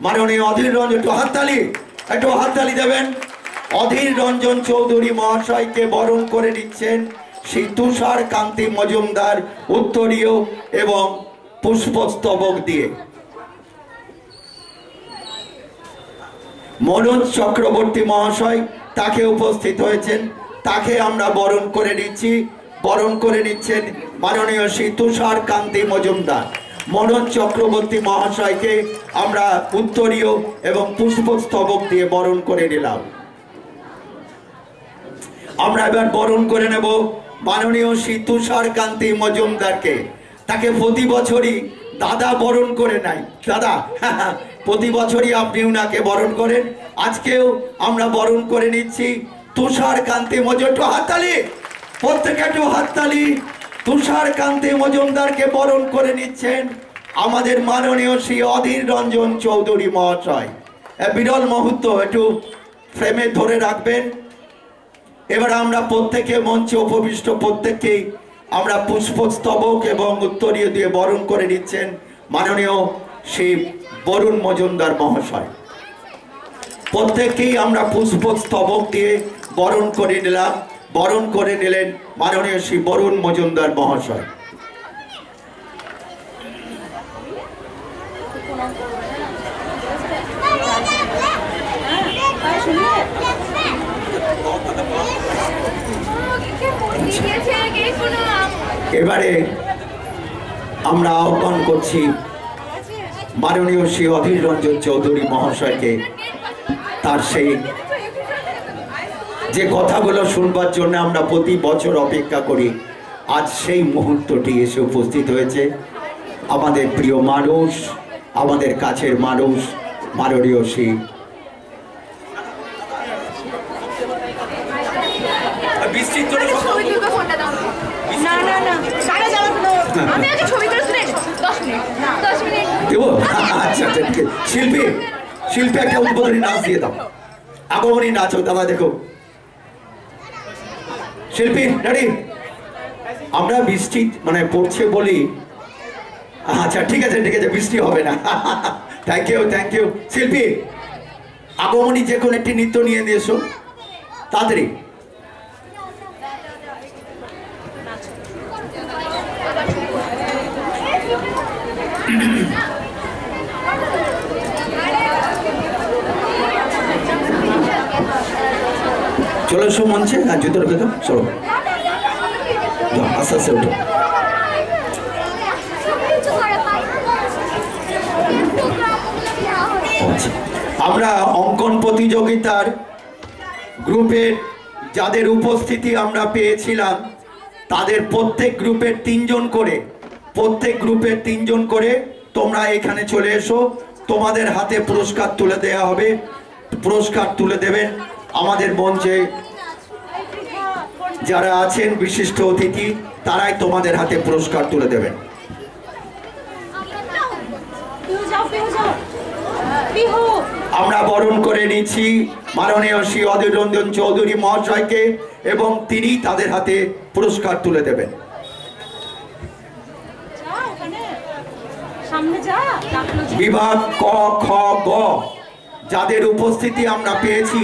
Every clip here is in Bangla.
মাননীয় অধীর রঞ্জন, একটু হাততালি দেবেন। অধীর রঞ্জন চৌধুরী মহাশয়কে বরণ করে নিচ্ছেন শ্রী তুষার কান্তি মজুমদার উত্তরীয় এবং পুষ্পস্তবক দিয়ে। মনোজ চক্রবর্তী মহাশয় তাকে উপস্থিত হয়েছেন, তাকে আমরা বরণ করে নিচ্ছেন মাননীয় শ্রী তুষার কান্তি মজুমদার। মনোজ চক্রবর্তী মহাশয়কে আমরা উত্তরীয় এবং পুষ্পস্তবক দিয়ে বরণ করে নিলাম। আমরা এবার বরণ করে নেব মাননীয় শ্রী তুষার কান্তি মজুমদারকে। তাকে প্রতি বছরই দাদা বরণ করে নাই, দাদা প্রতি বছরই আপনি উনাকে বরণ করেন, আজকেও আমরা বরণ করে নিচ্ছি তুষার কান্তি মজুমদার। হাততালি, প্রত্যেকে একটু হাততালি। তুষার কান্তি মজুমদারকে বরণ করে নিচ্ছেন আমাদের মাননীয় শ্রী অধীর রঞ্জন চৌধুরী মহাশয়। বিরল মুহূর্ত, একটু ফ্রেমে ধরে রাখবেন। এবার আমরা প্রত্যেকে মঞ্চে উপবিষ্ট প্রত্যেককেই আমরা পুষ্পস্তবক এবং উত্তরীয় দিয়ে বরণ করে নিচ্ছেন মাননীয় শ্রী বরুণ মজুমদার মহাশয়। প্রত্যেককেই আমরা পুষ্পস্তবক দিয়ে বরণ করে নিলেন মাননীয় শ্রী বরুণ মজুমদার মহাশয়। এবারে আমরা আহ্বান করছি মাননীয় শ্রী অধীর রঞ্জন চৌধুরী মহাশয়কে তার সেই যে কথাগুলো শুনবার জন্য আমরা প্রতি বছর অপেক্ষা করি, আজ সেই মুহূর্তটি এসে উপস্থিত হয়েছে। আমাদের প্রিয় মানুষ, আমাদের কাছের মানুষ মাননীয় শ্রী শিল্পী একটা উদ্বোধনী নাচ দিয়ে দাও, আগমনী নাচ হোক দাদা। দেখো শিল্পী রেডি, আমরা বৃষ্টি মানে পড়ছে বলি, আচ্ছা ঠিক আছে বৃষ্টি হবে না। থ্যাংক ইউ শিল্পী, আগমনী যে কোনো একটি নৃত্য নিয়ে দিয়েছো তাড়াতাড়ি। চলো এসো মঞ্চে, হ্যাঁ জুতো রেখে দাও, চলো আস্তে আস্তে উঠো। আমরা অঙ্কন প্রতিযোগিতার গ্রুপের যাদের উপস্থিতি আমরা পেয়েছিলাম তাদের প্রত্যেক গ্রুপের তিনজন করে তোমরা এখানে চলে এসো। তোমাদের হাতে পুরস্কার তুলে দেওয়া হবে। পুরস্কার তুলে দেবেন আমাদের মঞ্চে যারা আছেন বিশিষ্ট অতিথি, তারাই তোমাদের হাতে পুরস্কার তুলে দেবেন। আমরা বরণ করে নিচ্ছি মাননীয় শ্রী অধীর রঞ্জন চৌধুরী মহাশয়কে এবং তিনি তাদের হাতে পুরস্কার তুলে দেবেন। বিভাগ ক খ গ যাদের উপস্থিতি আমরা পেয়েছি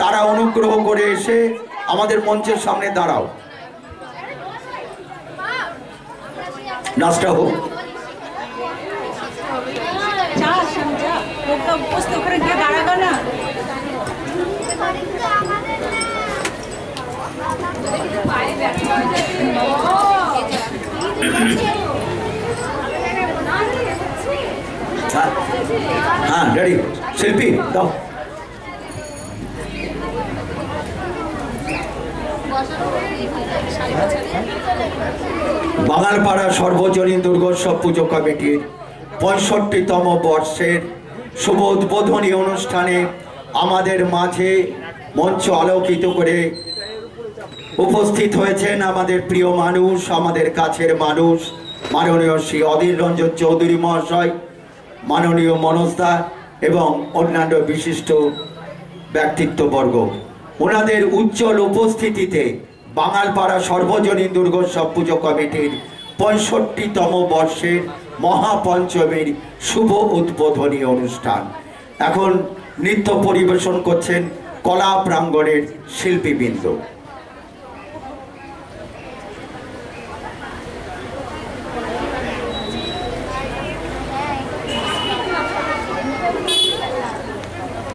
তারা অনুগ্রহ করে এসে আমাদের মঞ্চের সামনে দাঁড়াও। নাচটা হোক। হ্যাঁ রেডি, শিল্পী দাও। বাঙালপাড়া সর্বজনীন দুর্গোৎসব পুজো কমিটির 65তম বর্ষের শুভ উদ্বোধনী অনুষ্ঠানে আমাদের মাঝে মঞ্চ আলোকিত করে উপস্থিত হয়েছেন আমাদের প্রিয় মানুষ, আমাদের কাছের মানুষ মাননীয় শ্রী অধীর রঞ্জন চৌধুরী মহাশয়, মাননীয় মনোজদা এবং অন্যান্য বিশিষ্ট ব্যক্তিত্ববর্গ। ওনাদের উজ্জ্বল উপস্থিতিতে বাঙালপাড়া সর্বজনীন দুর্গোৎসব পুজো কমিটির 65তম বর্ষের মহাপঞ্চমীর শুভ উদ্বোধনী অনুষ্ঠান এখন নৃত্য পরিবেশন করছেন কলা প্রাঙ্গণের শিল্পীবৃন্দ।